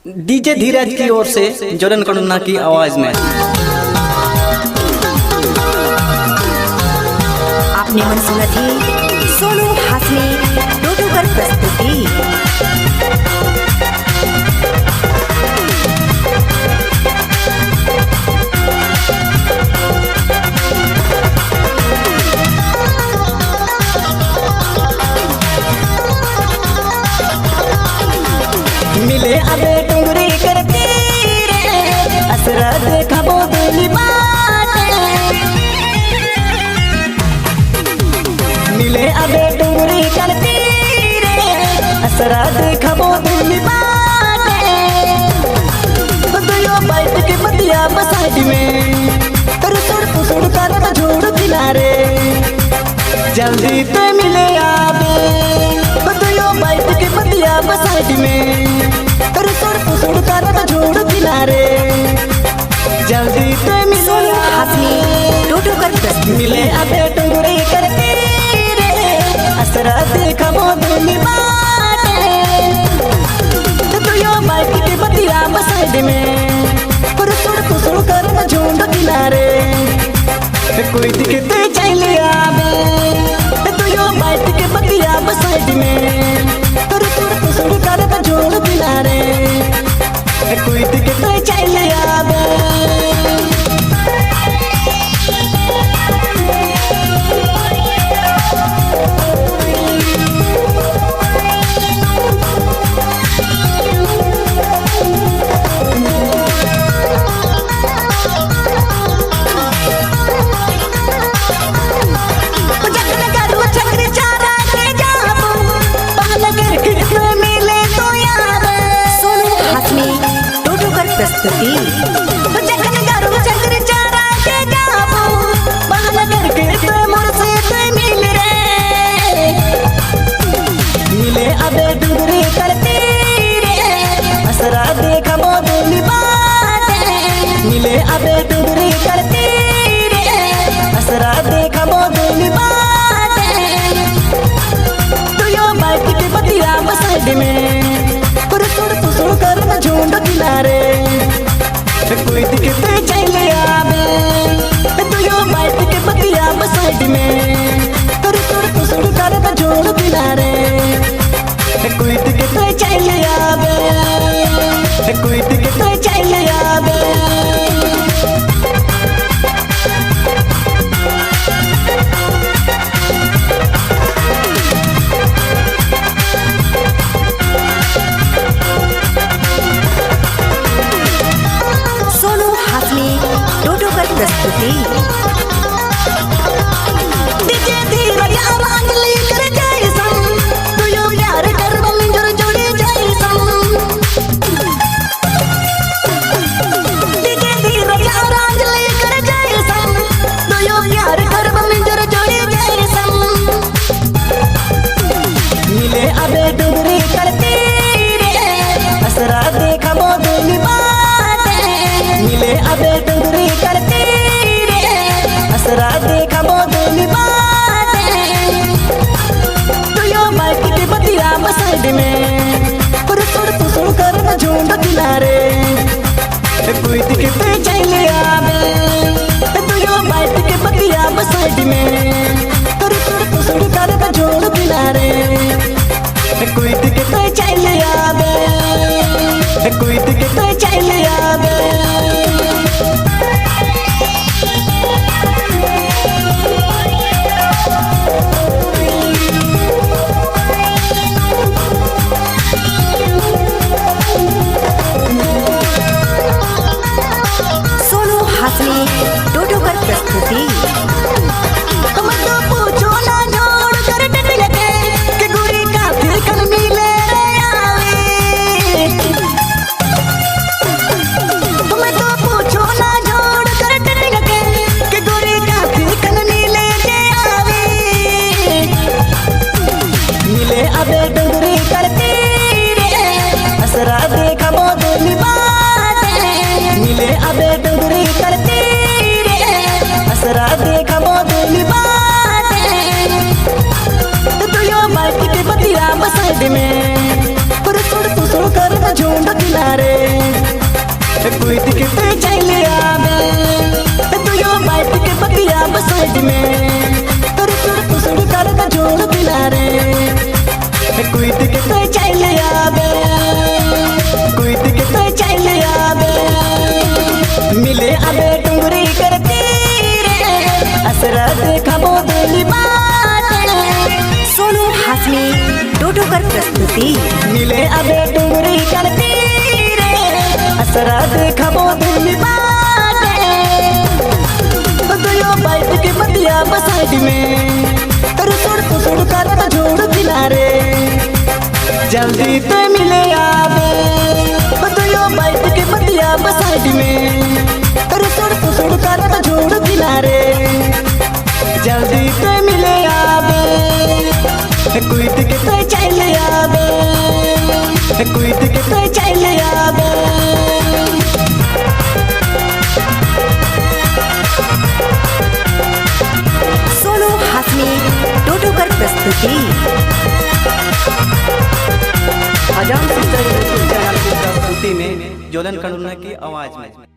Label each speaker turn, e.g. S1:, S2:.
S1: DJ धीरज की ओर से जोलन कंडूना की आवाज में
S2: आपने मन सुना थी सोनू हासमी टोटो कर प्रस्तुति।
S3: मिले अबे टुंगरी करती रे असरा देखा बोदली बाटे। मिले अबे टुंगरी करती रे असरा देखा बोदली बाटे। बदलो बाइट के बतिया बसाइड में रुसुड़ फुसुड़ कर झोड़ किनारे जल्दी तो मिले आबे। बदलो बाइट के बतिया बसाइड में रुसुड़ फुसुड़ कर झोड़ किनारे जल्दी तो मिले
S2: हासमी टोटो कर प्रस्तुति।
S3: मिले अबे टुंगरी करती रे असरा देखा बोदली बाटे। बदलो बाइट के बतिया बसाइड में रुसुड़ फुसुड़ कर झोड़ किनारे कोई दिखते चले आवे। तो यो बाइट के बतिया बसाइड में रुसुड़ फुसुड़ कर झोड़ किनारे कोई दिखते चले आवे।
S2: प्रस्तुति
S3: जखन गारू चक्र चारा के जाबू बहाना करके तो मोर से तो मिल रे। मिले अबे डुगरी करती रे असरा देखा बोदली बाटे। मिले अबे डुगरी करती रे असरा देखा बोदली बाटे। तो यो बाइट के बतिया बसाइड में रुसुड़ फुसुड़ कर झोंड किनारे कोई दिखते चले आवे। तो यो बाइट के बतिया बसाइड में रुसुड़ फुसुड़ कर झोंड किनारे कोई दिखते चले आवे। कोई दिखते चले आवे।
S2: सोनू हासमी टोटो कर प्रस्तुति।
S3: डीजे धीरज आवाज लेकर जैसन तू यो प्यार कर बंजर जोड़ी जैसन। डीजे धीरज आवाज लेकर जैसन तू यो प्यार कर बंजर जोड़ी जैसन। मिले अबे डुगरी करती रे असरा देखा बोदली बाटे। मिले अबे डुगरी करती रे असरा देखा बोदली बाटे। तो यो बाइट के बतिया बसाइड में रुसुड़ फुसुड़ कर झोंड किनारे कोई दिखते चले आवे। तो यो बाइट के बतिया बसाइड में रुसुड़ फुसुड़ कर झोंड किनारे कोई दिखते चले आवे। कोई दिखते चले आवे।
S2: सोनू हासमी टोटो कर प्रस्तुति।
S3: हम तो पूछो ना जोड़ कर डटल के कि गुड़ी का फिर कल मिले रे आवे। हम तो पूछो ना जोड़ कर डटल के कि गुड़ी का फिर कल मिले रे आवे। मिले अबे डुगरी करती रे असरा देखा बोदली बाटे। मिले अबे डुगरी करती रे असरा देखा बोदली बाटे। तो यो बाइट के बतिया बसाइड में रुसुड़ फुसुड़ कर झोंड किनारे किनारे कूद के तो चले आवे तू यो बैठ के बतिया बसाइड में तोर सुड़ कर का जोड़ किनारे कूद के तो चले आवे कूद के तो चले आवे मिले आवे डुंगरी करती रे असरा देखा बोदली
S2: सोनू हासमी टोटोकर प्रस्तुति।
S3: मिले आवे डुंगरी करती रे असरा देखा बोदली यो बैठ के बतिया बसाइड में तर सुड़ कर जोड़ किनारे जल्दी तो मिले आवे यो बैठ के बतिया बसाइड में तर सुड़ कर जोड़ किनारे जल्दी तो मिले आवे कूद के तो चले आवे कूद के तो चले आवे
S2: सोनू हासमी टोटोकर प्रस्तुति।
S1: आजाम सिसाई चैनल की प्रस्तुति में जोलन कंडूना की आवाज में।